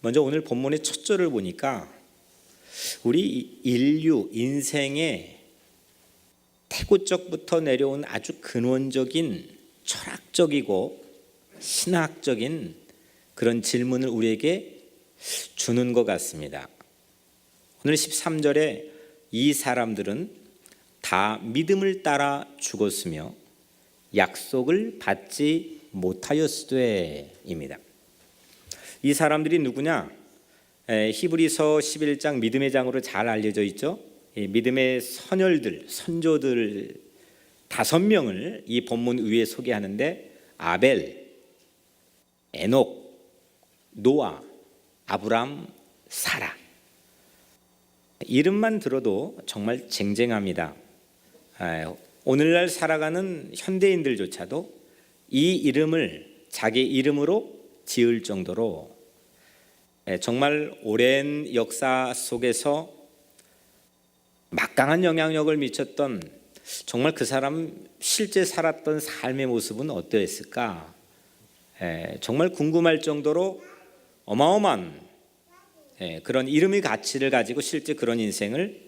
먼저 오늘 본문의 첫 절을 보니까 우리 인류 인생의 태고적부터 내려온 아주 근원적인 철학적이고 신학적인 그런 질문을 우리에게 주는 것 같습니다. 오늘 13절에 이 사람들은 다 믿음을 따라 죽었으며 약속을 받지 못하였으되입니다. 이 사람들이 누구냐? 히브리서 11장 믿음의 장으로 잘 알려져 있죠. 믿음의 선열들, 선조들 5명을 이 본문 위에 소개하는데 아벨, 에녹, 노아, 아브람, 사라. 이름만 들어도 정말 쟁쟁합니다. 오늘날 살아가는 현대인들조차도 이 이름을 자기 이름으로 지을 정도로 정말 오랜 역사 속에서 막강한 영향력을 미쳤던, 정말 그 사람 실제 살았던 삶의 모습은 어떠했을까? 정말 궁금할 정도로 어마어마한 그런 이름의 가치를 가지고 실제 그런 인생을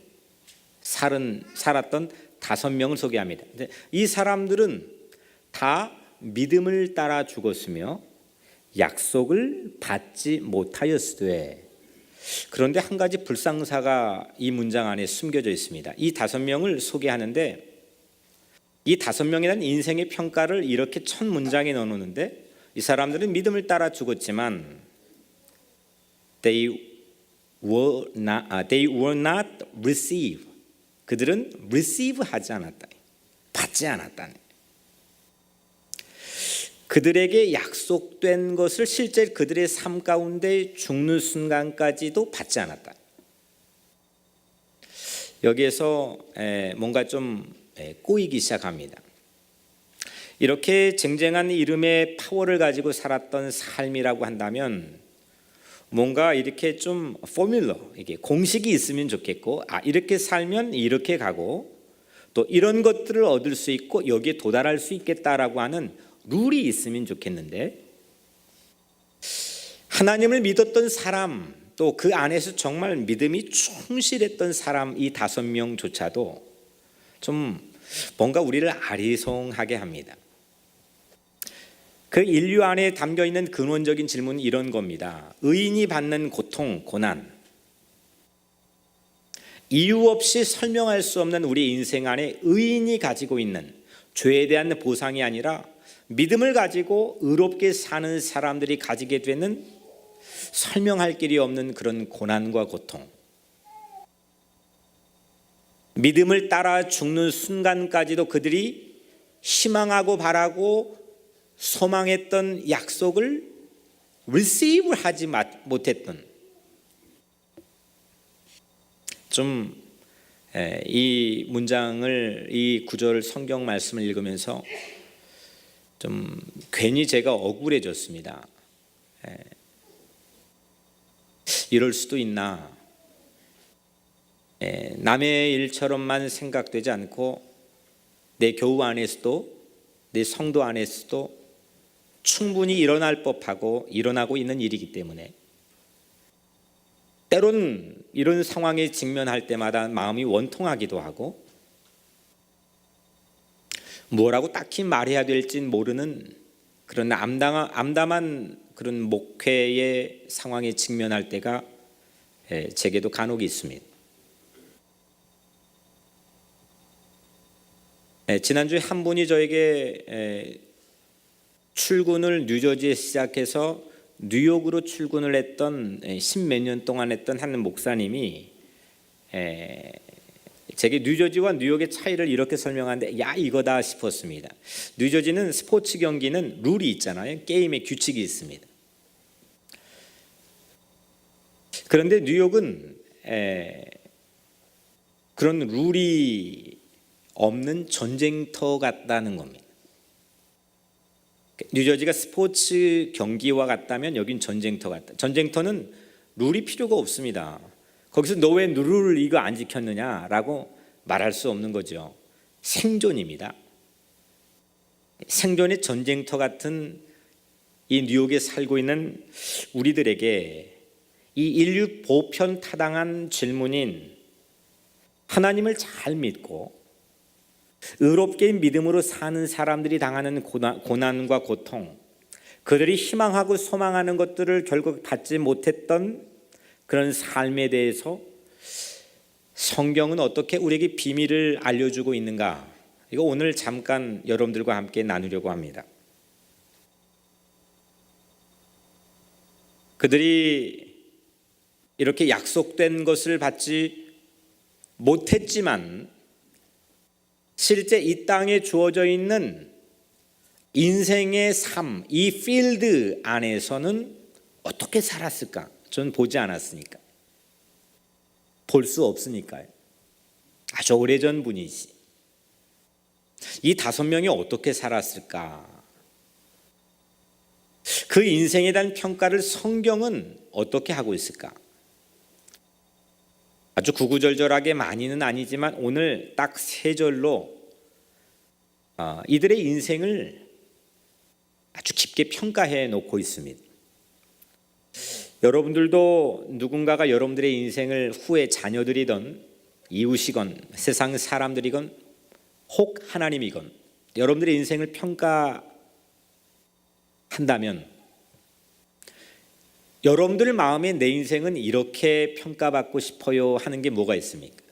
살았던 5명을 소개합니다. 이 사람들은 다 믿음을 따라 죽었으며 약속을 받지 못하였으되. 그런데 한 가지 불상사가 이 문장 안에 숨겨져 있습니다. 이 5명을 소개하는데 이 5명이라는 인생의 평가를 이렇게 첫 문장에 넣어놓는데, 이 사람들은 믿음을 따라 죽었지만 they were not receive. 그들은 receive 하지 않았다. 받지 않았다. 그들에게 약속된 것을 실제 그들의 삶 가운데 죽는 순간까지도 받지 않았다. 여기에서 뭔가 좀 꼬이기 시작합니다. 이렇게 쟁쟁한 이름의 파워를 가지고 살았던 삶이라고 한다면 뭔가 이렇게 좀 포뮬러, 이게 공식이 있으면 좋겠고, 이렇게 살면 이렇게 가고 또 이런 것들을 얻을 수 있고 여기에 도달할 수 있겠다라고 하는 룰이 있으면 좋겠는데, 하나님을 믿었던 사람, 또 그 안에서 정말 믿음이 충실했던 사람 이 5명조차도 좀 뭔가 우리를 아리송하게 합니다. 그 인류 안에 담겨있는 근원적인 질문은 이런 겁니다. 의인이 받는 고통, 고난, 이유 없이 설명할 수 없는 우리 인생 안에 의인이 가지고 있는 죄에 대한 보상이 아니라 믿음을 가지고 의롭게 사는 사람들이 가지게 되는 설명할 길이 없는 그런 고난과 고통, 믿음을 따라 죽는 순간까지도 그들이 희망하고 바라고 소망했던 약속을 receive 하지 못했던, 좀 이 문장을, 이 구절 성경 말씀을 읽으면서 좀 괜히 제가 억울해졌습니다. 이럴 수도 있나? 남의 일처럼만 생각되지 않고 내 교우 안에서도, 내 성도 안에서도 충분히 일어날 법하고 일어나고 있는 일이기 때문에 때론 이런 상황에 직면할 때마다 마음이 원통하기도 하고 뭐라고 딱히 말해야 될진 모르는 그런 암담한 그런 목회의 상황에 직면할 때가 제게도 간혹 있습니다. 지난주에 한 분이 저에게 출근을 뉴저지에 시작해서 뉴욕으로 출근을 했던 10몇 년 동안 했던 한 목사님이 제게 뉴저지와 뉴욕의 차이를 이렇게 설명하는데, 야 이거다 싶었습니다. 뉴저지는 스포츠 경기는 룰이 있잖아요. 게임의 규칙이 있습니다. 그런데 뉴욕은 그런 룰이 없는 전쟁터 같다는 겁니다. 뉴저지가 스포츠 경기와 같다면 여긴 전쟁터 같다. 전쟁터는 룰이 필요가 없습니다. 거기서 너 왜 룰을 이거 안 지켰느냐라고 말할 수 없는 거죠. 생존입니다. 생존의 전쟁터 같은 이 뉴욕에 살고 있는 우리들에게 이 인류 보편 타당한 질문인 하나님을 잘 믿고 의롭게 믿음으로 사는 사람들이 당하는 고난과 고통, 그들이 희망하고 소망하는 것들을 결국 받지 못했던 그런 삶에 대해서 성경은 어떻게 우리에게 비밀을 알려주고 있는가? 이거 오늘 잠깐 여러분들과 함께 나누려고 합니다. 그들이 이렇게 약속된 것을 받지 못했지만 실제 이 땅에 주어져 있는 인생의 삶, 이 필드 안에서는 어떻게 살았을까? 저는 보지 않았으니까. 볼 수 없으니까요. 아주 오래전 분이시. 이 5명이 어떻게 살았을까? 그 인생에 대한 평가를 성경은 어떻게 하고 있을까? 아주 구구절절하게 많이는 아니지만 오늘 딱 3절로 이들의 인생을 아주 깊게 평가해 놓고 있습니다. 여러분들도 누군가가 여러분들의 인생을 후에 자녀들이건 이웃이건 세상 사람들이건 혹 하나님이건 여러분들의 인생을 평가한다면 여러분들 마음에 내 인생은 이렇게 평가받고 싶어요 하는 게 뭐가 있습니까?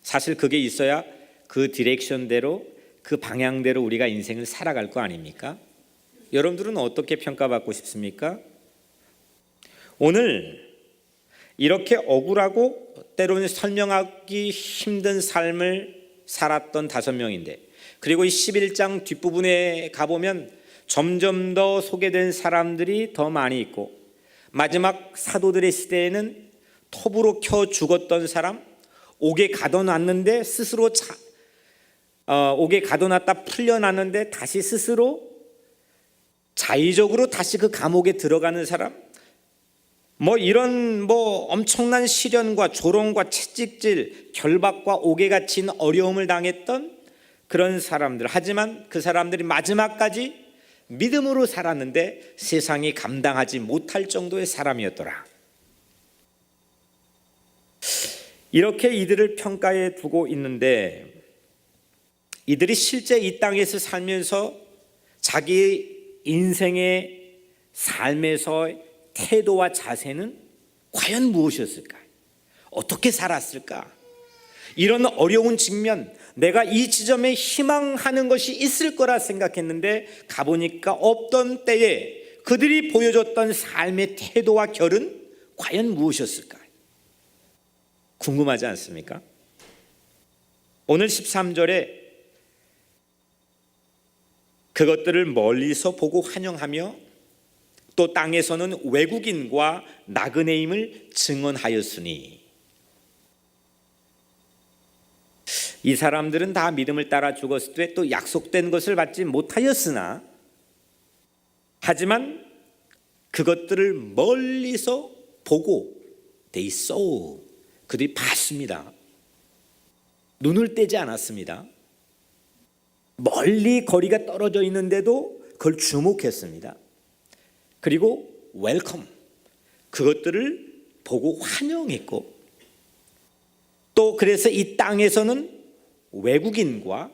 사실 그게 있어야 그 디렉션대로 그 방향대로 우리가 인생을 살아갈 거 아닙니까? 여러분들은 어떻게 평가받고 싶습니까? 오늘 이렇게 억울하고 때로는 설명하기 힘든 삶을 살았던 5명인데 그리고 이 11장 뒷부분에 가보면 점점 더 소개된 사람들이 더 많이 있고 마지막 사도들의 시대에는 톱으로 켜 죽었던 사람, 옥에 가둬놨는데 스스로 옥에 가둬놨다 풀려났는데 다시 스스로 자의적으로 다시 그 감옥에 들어가는 사람, 이런 엄청난 시련과 조롱과 채찍질, 결박과 옥에 갇힌 어려움을 당했던 그런 사람들. 하지만 그 사람들이 마지막까지 믿음으로 살았는데 세상이 감당하지 못할 정도의 사람이었더라. 이렇게 이들을 평가해 두고 있는데 이들이 실제 이 땅에서 살면서 자기 인생의 삶에서 태도와 자세는 과연 무엇이었을까? 어떻게 살았을까? 이런 어려운 직면, 내가 이 지점에 희망하는 것이 있을 거라 생각했는데 가보니까 없던 때에 그들이 보여줬던 삶의 태도와 결은 과연 무엇이었을까? 궁금하지 않습니까? 오늘 13절에 그것들을 멀리서 보고 환영하며 또 땅에서는 외국인과 나그네임을 증언하였으니, 이 사람들은 다 믿음을 따라 죽었을 때 또 약속된 것을 받지 못하였으나 하지만 그것들을 멀리서 보고 they saw, 그들이 봤습니다. 눈을 떼지 않았습니다. 멀리 거리가 떨어져 있는데도 그걸 주목했습니다. 그리고 웰컴, 그것들을 보고 환영했고 또 그래서 이 땅에서는 외국인과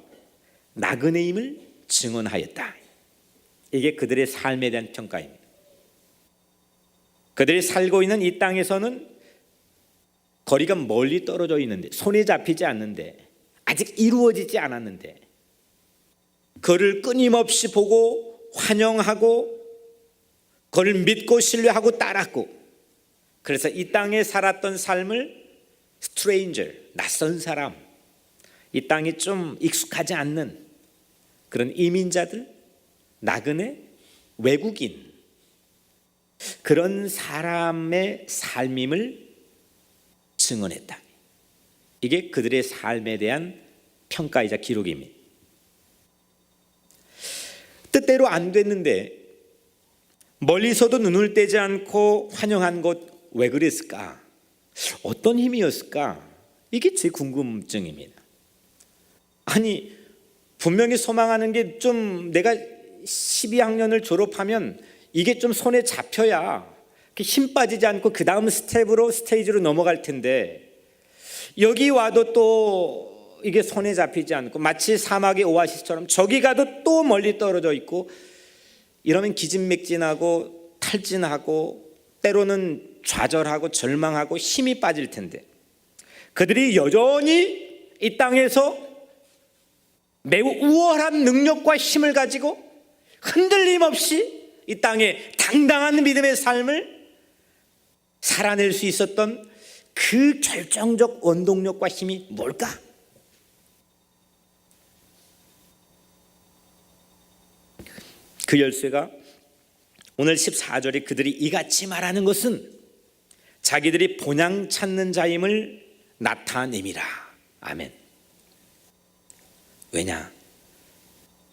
나그네임을 증언하였다. 이게 그들의 삶에 대한 평가입니다. 그들이 살고 있는 이 땅에서는 거리가 멀리 떨어져 있는데, 손에 잡히지 않는데, 아직 이루어지지 않았는데 그를 끊임없이 보고 환영하고 그를 믿고 신뢰하고 따랐고, 그래서 이 땅에 살았던 삶을 스트레인저, 낯선 사람, 이 땅이 좀 익숙하지 않는 그런 이민자들, 나그네, 외국인, 그런 사람의 삶임을 증언했다. 이게 그들의 삶에 대한 평가이자 기록입니다. 뜻대로 안 됐는데 멀리서도 눈을 떼지 않고 환영한 것 왜 그랬을까? 어떤 힘이었을까? 이게 제 궁금증입니다. 아니, 분명히 소망하는 게 좀 내가 12학년을 졸업하면 이게 좀 손에 잡혀야 힘 빠지지 않고 그 다음 스테이지로 넘어갈 텐데, 여기 와도 또 이게 손에 잡히지 않고 마치 사막의 오아시스처럼 저기 가도 또 멀리 떨어져 있고, 이러면 기진맥진하고 탈진하고 때로는 좌절하고 절망하고 힘이 빠질 텐데, 그들이 여전히 이 땅에서 매우 우월한 능력과 힘을 가지고 흔들림 없이 이 땅에 당당한 믿음의 삶을 살아낼 수 있었던 그 결정적 원동력과 힘이 뭘까? 그 열쇠가 오늘 14절에 그들이 이같이 말하는 것은 자기들이 본향 찾는 자임을 나타냄이라. 아멘. 왜냐?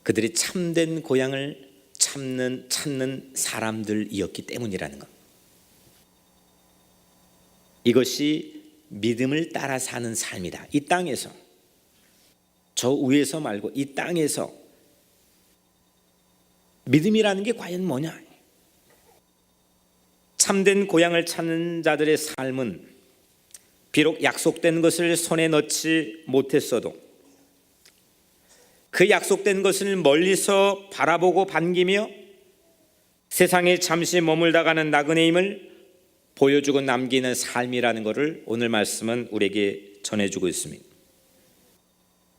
그들이 참된 고향을 찾는 사람들이었기 때문이라는 것. 이것이 믿음을 따라 사는 삶이다. 이 땅에서, 저 위에서 말고 이 땅에서 믿음이라는 게 과연 뭐냐? 참된 고향을 찾는 자들의 삶은 비록 약속된 것을 손에 넣지 못했어도 그 약속된 것을 멀리서 바라보고 반기며 세상에 잠시 머물다가는 나그네임을 보여주고 남기는 삶이라는 것을 오늘 말씀은 우리에게 전해주고 있습니다.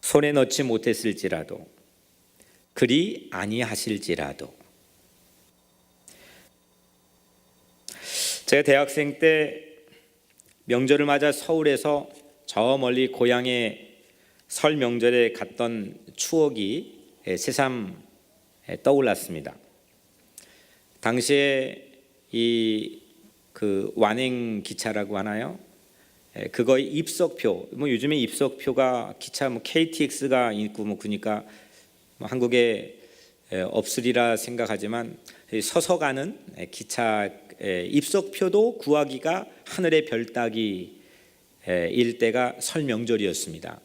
손에 넣지 못했을지라도, 그리 아니하실지라도. 제가 대학생 때 명절을 맞아 서울에서 저 멀리 고향에 설 명절에 갔던 추억이 새삼 떠올랐습니다. 당시에 그 완행 기차라고 하나요? 그거의 입석표, 요즘에 입석표가 기차 KTX가 있고 그러니까 한국에 없으리라 생각하지만 서서 가는 기차 입석표도 구하기가 하늘의 별 따기 일 때가 설 명절이었습니다.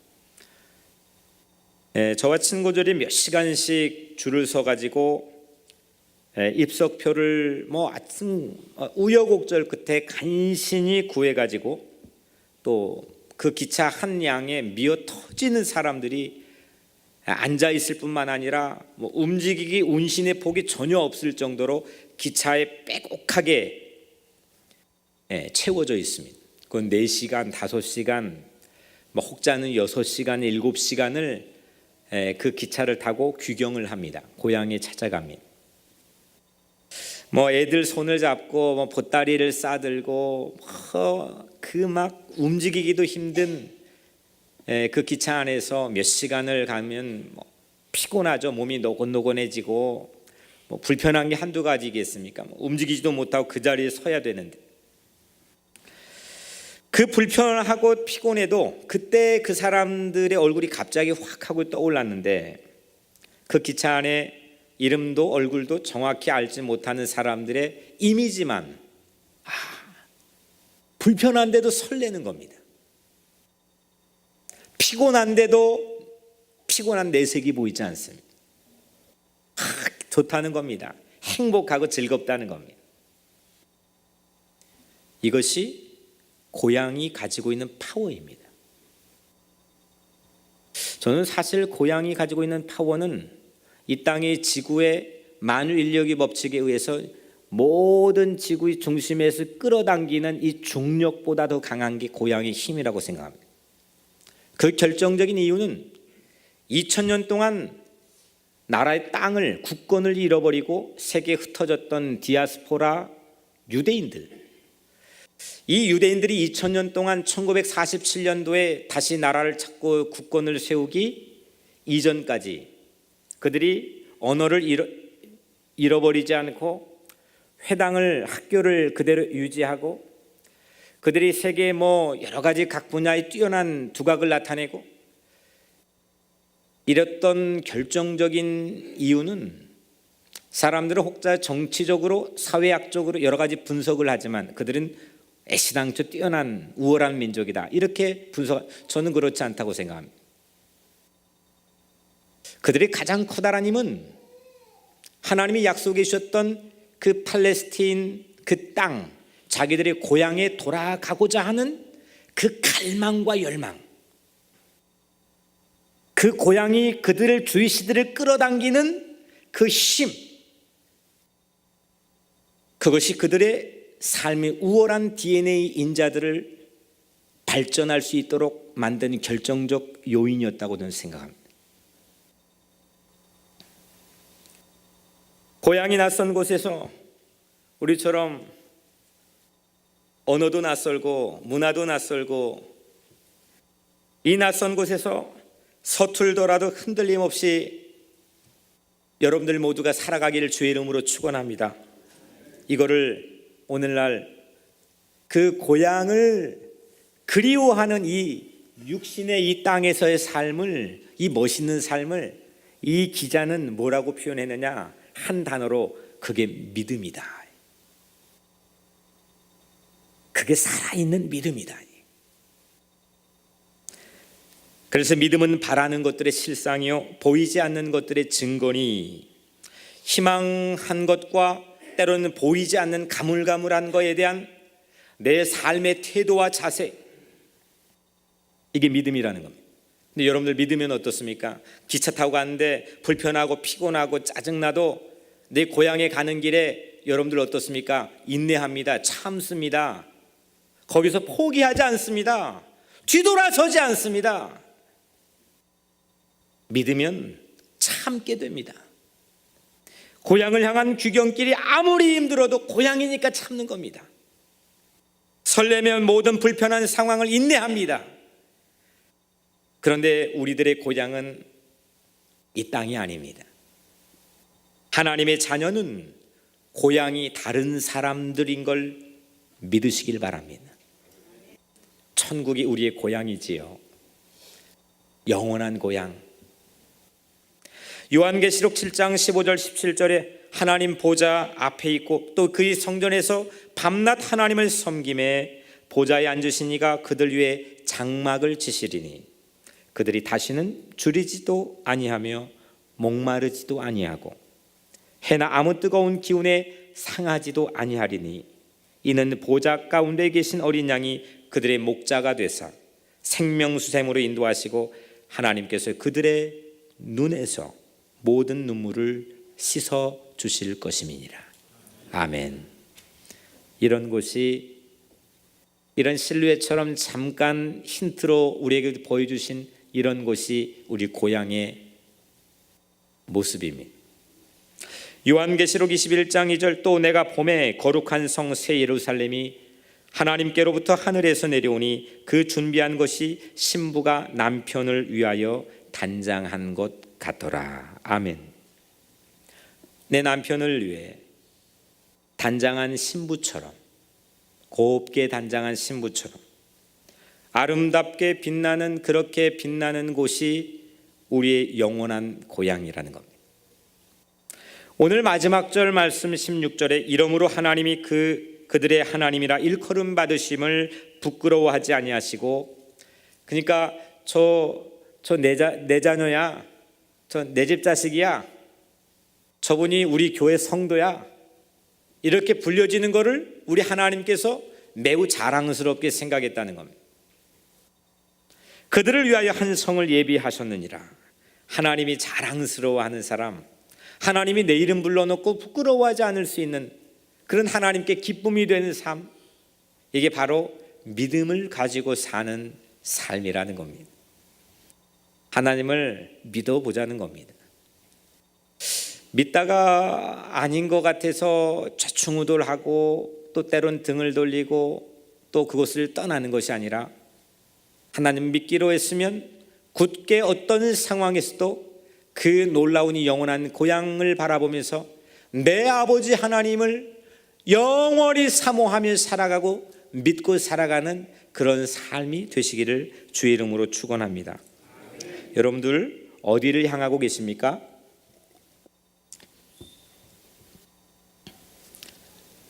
저와 친구들이 몇 시간씩 줄을 서 가지고 입석표를 우여곡절 끝에 간신히 구해 가지고 또 그 기차 한 양에 미어 터지는 사람들이 앉아 있을 뿐만 아니라 움직이기 운신의 폭이 전혀 없을 정도로 기차에 빼곡하게 채워져 있습니다. 그건 4시간, 5시간, 혹자는 6시간, 7시간을 그 기차를 타고 귀경을 합니다. 고향에 찾아갑니다. 애들 손을 잡고 보따리를 싸들고 그 움직이기도 힘든 그 기차 안에서 몇 시간을 가면 피곤하죠. 몸이 노곤노곤해지고 불편한 게 한두 가지겠습니까? 움직이지도 못하고 그 자리에 서야 되는데, 그 불편하고 피곤해도 그때 그 사람들의 얼굴이 갑자기 확 하고 떠올랐는데, 그 기차 안에 이름도 얼굴도 정확히 알지 못하는 사람들의 이미지만 불편한데도 설레는 겁니다. 피곤한데도 피곤한 내색이 보이지 않습니다. 좋다는 겁니다. 행복하고 즐겁다는 겁니다. 이것이 고향이 가지고 있는 파워입니다. 저는 사실 고향이 가지고 있는 파워는 이 땅의 지구의 만유인력의 법칙에 의해서 모든 지구의 중심에서 끌어당기는 이 중력보다 더 강한 게 고향의 힘이라고 생각합니다. 그 결정적인 이유는 2000년 동안 나라의 땅을, 국권을 잃어버리고 세계에 흩어졌던 디아스포라 유대인들, 이 유대인들이 2000년 동안 1947년도에 다시 나라를 찾고 국권을 세우기 이전까지 그들이 언어를 잃어버리지 않고 회당을, 학교를 그대로 유지하고 그들이 세계의 여러 가지 각 분야에 뛰어난 두각을 나타내고 이랬던 결정적인 이유는, 사람들은 혹자 정치적으로 사회학적으로 여러 가지 분석을 하지만 그들은 애시당초 뛰어난 우월한 민족이다, 이렇게 저는 그렇지 않다고 생각합니다. 그들이 가장 커다란 힘은 하나님이 약속해 주셨던 그 팔레스틴 그 땅, 자기들의 고향에 돌아가고자 하는 그 갈망과 열망, 그 고향이 그들을 주위 시대를 끌어당기는 그 힘, 그것이 그들의 삶의 우월한 DNA 인자들을 발전할 수 있도록 만든 결정적 요인이었다고 저는 생각합니다. 고향이 낯선 곳에서 우리처럼 언어도 낯설고 문화도 낯설고 이 낯선 곳에서 서툴더라도 흔들림 없이 여러분들 모두가 살아가기를 주의 이름으로 축원합니다. 이거를 오늘날 그 고향을 그리워하는 이 육신의 이 땅에서의 삶을, 이 멋있는 삶을 이 기자는 뭐라고 표현했느냐? 한 단어로 그게 믿음이다. 그게 살아있는 믿음이다. 그래서 믿음은 바라는 것들의 실상이요 보이지 않는 것들의 증거니 희망한 것과 때로는 보이지 않는 가물가물한 것에 대한 내 삶의 태도와 자세, 이게 믿음이라는 겁니다. 근데 여러분들 믿으면 어떻습니까? 기차 타고 가는데 불편하고 피곤하고 짜증나도 내 고향에 가는 길에 여러분들 어떻습니까? 인내합니다. 참습니다. 거기서 포기하지 않습니다. 뒤돌아서지 않습니다. 믿으면 참게 됩니다. 고향을 향한 귀경길이 아무리 힘들어도 고향이니까 참는 겁니다. 설레면 모든 불편한 상황을 인내합니다. 그런데 우리들의 고향은 이 땅이 아닙니다. 하나님의 자녀는 고향이 다른 사람들인 걸 믿으시길 바랍니다. 천국이 우리의 고향이지요. 영원한 고향. 요한계시록 7장 15절 17절에 하나님 보좌 앞에 있고 또 그의 성전에서 밤낮 하나님을 섬김에 보좌에 앉으신 이가 그들 위에 장막을 치시리니 그들이 다시는 줄이지도 아니하며 목마르지도 아니하고 해나 아무 뜨거운 기운에 상하지도 아니하리니 이는 보좌 가운데 계신 어린 양이 그들의 목자가 되사 생명수샘으로 인도하시고 하나님께서 그들의 눈에서 모든 눈물을 씻어 주실 것임이니라. 아멘. 이런 곳이 이런 실루엣처럼 잠깐 힌트로 우리에게 보여주신 이런 곳이 우리 고향의 모습입니다. 요한계시록 21장 2절 또 내가 봄에 거룩한 성 새 예루살렘이 하나님께로부터 하늘에서 내려오니 그 준비한 것이 신부가 남편을 위하여 단장한 것 같더라. 아멘. 내 남편을 위해 단장한 신부처럼, 곱게 단장한 신부처럼 아름답게 빛나는, 그렇게 빛나는 곳이 우리의 영원한 고향이라는 겁니다. 오늘 마지막 절 말씀 16절에 이러므로 하나님이 그들의 하나님이라 일컬음 받으심을 부끄러워하지 아니하시고, 그러니까 저 내 자녀야, 저 내 집 자식이야, 저분이 우리 교회 성도야, 이렇게 불려지는 것을 우리 하나님께서 매우 자랑스럽게 생각했다는 겁니다. 그들을 위하여 한 성을 예비하셨느니라. 하나님이 자랑스러워하는 사람, 하나님이 내 이름 불러놓고 부끄러워하지 않을 수 있는 그런 하나님께 기쁨이 되는 삶, 이게 바로 믿음을 가지고 사는 삶이라는 겁니다. 하나님을 믿어보자는 겁니다. 믿다가 아닌 것 같아서 좌충우돌하고 또 때론 등을 돌리고 또 그것을 떠나는 것이 아니라 하나님 믿기로 했으면 굳게 어떤 상황에서도 그 놀라운 이 영원한 고향을 바라보면서 내 아버지 하나님을 영원히 사모하며 살아가고 믿고 살아가는 그런 삶이 되시기를 주의 이름으로 축원합니다. 여러분들 어디를 향하고 계십니까?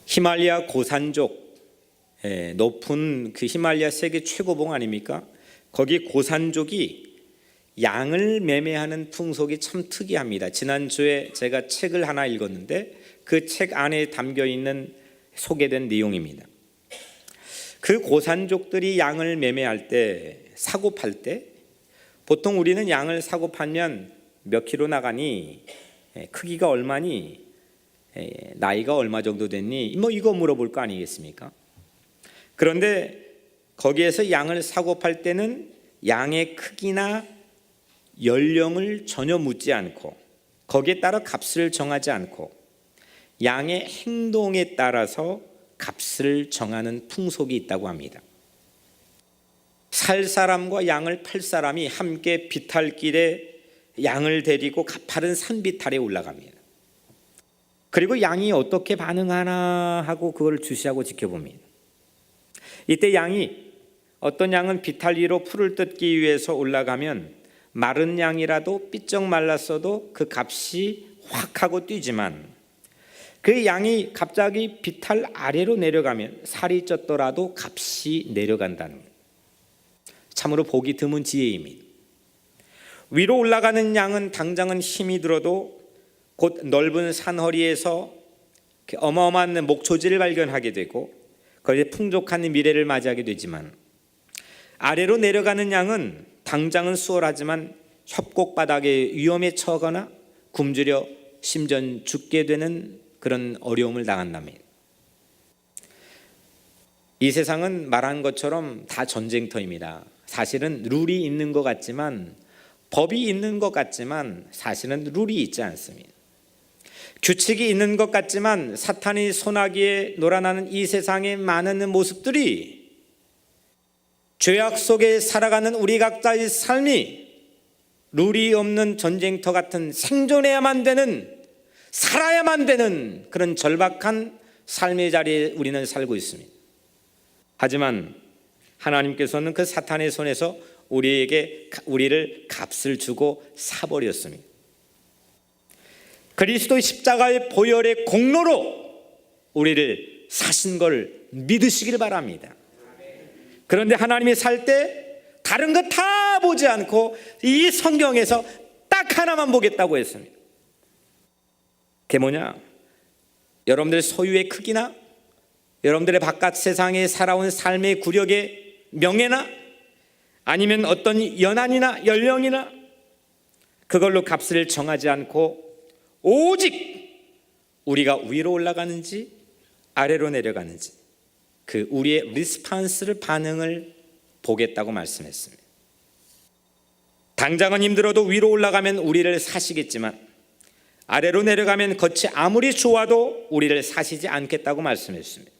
히말리아 고산족, 높은 그 히말리아 세계 최고봉 아닙니까? 거기 고산족이 양을 매매하는 풍속이 참 특이합니다. 지난주에 제가 책을 하나 읽었는데 그 책 안에 담겨 있는 소개된 내용입니다. 그 고산족들이 양을 매매할 때, 사고 팔 때 보통 우리는 양을 사고 팔면 몇 킬로 나가니, 크기가 얼마니, 나이가 얼마 정도 됐니, 뭐 이거 물어볼 거 아니겠습니까? 그런데 거기에서 양을 사고 팔 때는 양의 크기나 연령을 전혀 묻지 않고 거기에 따라 값을 정하지 않고 양의 행동에 따라서 값을 정하는 풍속이 있다고 합니다. 살 사람과 양을 팔 사람이 함께 비탈길에 양을 데리고 가파른 산비탈에 올라갑니다. 그리고 양이 어떻게 반응하나 하고 그걸 주시하고 지켜봅니다. 이때 양이, 어떤 양은 비탈 위로 풀을 뜯기 위해서 올라가면 마른 양이라도 삐쩍 말랐어도 그 값이 확 하고 뛰지만, 그 양이 갑자기 비탈 아래로 내려가면 살이 쪘더라도 값이 내려간다는 거예요. 참으로 보기 드문 지혜입니다. 위로 올라가는 양은 당장은 힘이 들어도 곧 넓은 산허리에서 어마어마한 목초지를 발견하게 되고 거기에 풍족한 미래를 맞이하게 되지만, 아래로 내려가는 양은 당장은 수월하지만 협곡바닥에 위험에 처하거나 굶주려 심전 죽게 되는 그런 어려움을 당한답니다. 이 세상은 말한 것처럼 다 전쟁터입니다. 사실은 룰이 있는 것 같지만, 법이 있는 것 같지만 사실은 룰이 있지 않습니다. 규칙이 있는 것 같지만 사탄이 소나기에 놀아나는 이 세상의 많은 모습들이, 죄악 속에 살아가는 우리 각자의 삶이 룰이 없는 전쟁터 같은, 생존해야만 되는, 살아야만 되는 그런 절박한 삶의 자리에 우리는 살고 있습니다. 하지만 하나님께서는 그 사탄의 손에서 우리를 값을 주고 사버렸습니다. 그리스도의 십자가의 보혈의 공로로 우리를 사신 걸 믿으시길 바랍니다. 그런데 하나님이 살 때 다른 것 다 보지 않고 이 성경에서 딱 하나만 보겠다고 했습니다. 그게 뭐냐? 여러분들의 소유의 크기나 여러분들의 바깥 세상에 살아온 삶의 구력의 명예나 아니면 어떤 연한이나 연령이나 그걸로 값을 정하지 않고 오직 우리가 위로 올라가는지 아래로 내려가는지 그 우리의 리스판스를, 반응을 보겠다고 말씀했습니다. 당장은 힘들어도 위로 올라가면 우리를 사시겠지만 아래로 내려가면 겉이 아무리 좋아도 우리를 사시지 않겠다고 말씀했습니다.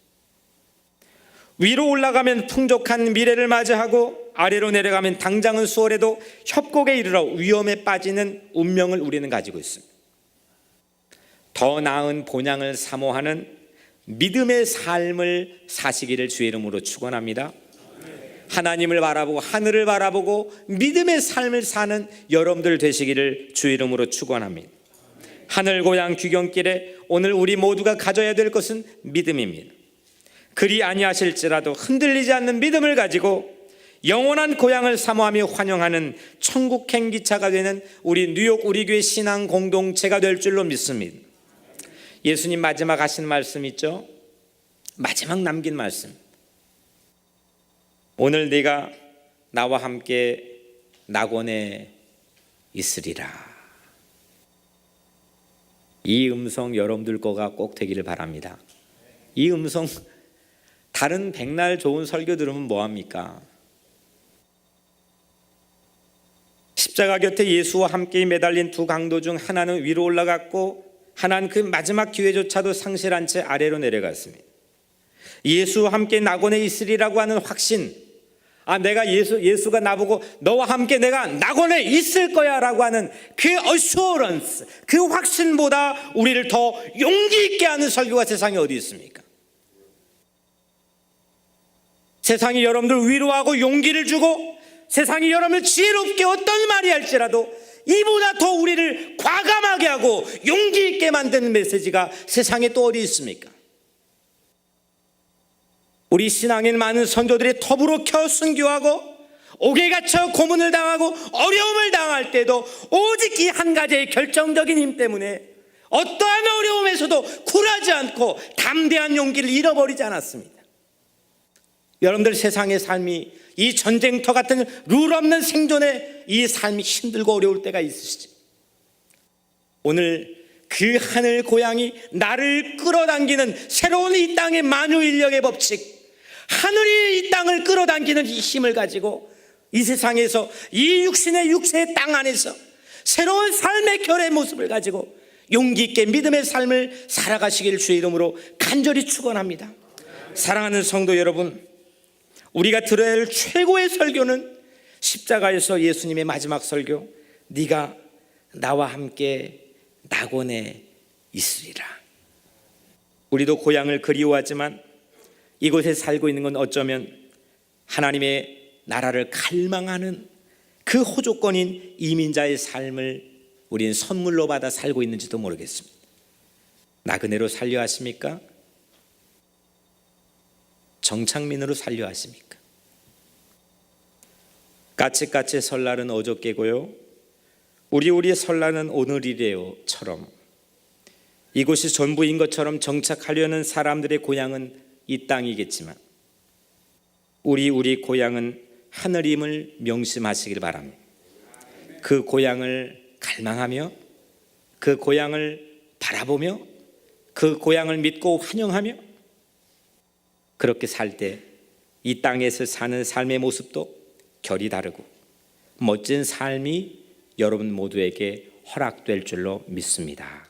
위로 올라가면 풍족한 미래를 맞이하고 아래로 내려가면 당장은 수월해도 협곡에 이르러 위험에 빠지는 운명을 우리는 가지고 있습니다. 더 나은 본향을 사모하는 믿음의 삶을 사시기를 주의 이름으로 축원합니다. 하나님을 바라보고 하늘을 바라보고 믿음의 삶을 사는 여러분들 되시기를 주의 이름으로 축원합니다. 하늘 고향 귀경길에 오늘 우리 모두가 가져야 될 것은 믿음입니다. 그리 아니하실지라도 흔들리지 않는 믿음을 가지고 영원한 고향을 사모하며 환영하는 천국행 기차가 되는 우리 뉴욕 우리 교회 신앙 공동체가 될 줄로 믿습니다. 예수님 마지막 하신 말씀 있죠? 마지막 남긴 말씀. 오늘 네가 나와 함께 낙원에 있으리라. 이 음성 여러분들 거가 꼭 되기를 바랍니다. 이 음성, 다른 백날 좋은 설교 들으면 뭐합니까? 십자가 곁에 예수와 함께 매달린 두 강도 중 하나는 위로 올라갔고 하나는 그 마지막 기회조차도 상실한 채 아래로 내려갔습니다. 예수와 함께 낙원에 있으리라고 하는 확신, 내가 예수가 나보고 너와 함께 내가 낙원에 있을 거야 라고 하는 그 어슈어런스, 그 확신보다 우리를 더 용기 있게 하는 설교가 세상에 어디 있습니까? 세상이 여러분들 위로하고 용기를 주고 세상이 여러분을 지혜롭게 어떤 말이 할지라도 이보다 더 우리를 과감하게 하고 용기 있게 만드는 메시지가 세상에 또 어디 있습니까? 우리 신앙인 많은 선조들이 터부룩혀 순교하고 옥에 갇혀 고문을 당하고 어려움을 당할 때도 오직 이 한 가지의 결정적인 힘 때문에 어떠한 어려움에서도 굴하지 않고 담대한 용기를 잃어버리지 않았습니다. 여러분들 세상의 삶이 이 전쟁터 같은 룰 없는 생존의 이 삶이 힘들고 어려울 때가 있으시지. 오늘 그 하늘 고향이 나를 끌어당기는 새로운 이 땅의 만유인력의 법칙, 하늘이 이 땅을 끌어당기는 이 힘을 가지고 이 세상에서 이 육체의 땅 안에서 새로운 삶의 결의 모습을 가지고 용기 있게 믿음의 삶을 살아가시길 주의 이름으로 간절히 축원합니다. 사랑하는 성도 여러분, 우리가 들어야 할 최고의 설교는 십자가에서 예수님의 마지막 설교, 네가 나와 함께 낙원에 있으리라. 우리도 고향을 그리워하지만 이곳에 살고 있는 건 어쩌면 하나님의 나라를 갈망하는 그 호조건인 이민자의 삶을 우리는 선물로 받아 살고 있는지도 모르겠습니다. 나그네로 살려 하십니까? 정착민으로 살려 하십니까? 까치까치 설날은 어저께고요, 우리 설날은 오늘이래요처럼 이곳이 전부인 것처럼 정착하려는 사람들의 고향은 이 땅이겠지만 우리 고향은 하늘임을 명심하시길 바랍니다. 그 고향을 갈망하며 그 고향을 바라보며 그 고향을 믿고 환영하며 그렇게 살 때 이 땅에서 사는 삶의 모습도 결이 다르고 멋진 삶이 여러분 모두에게 허락될 줄로 믿습니다.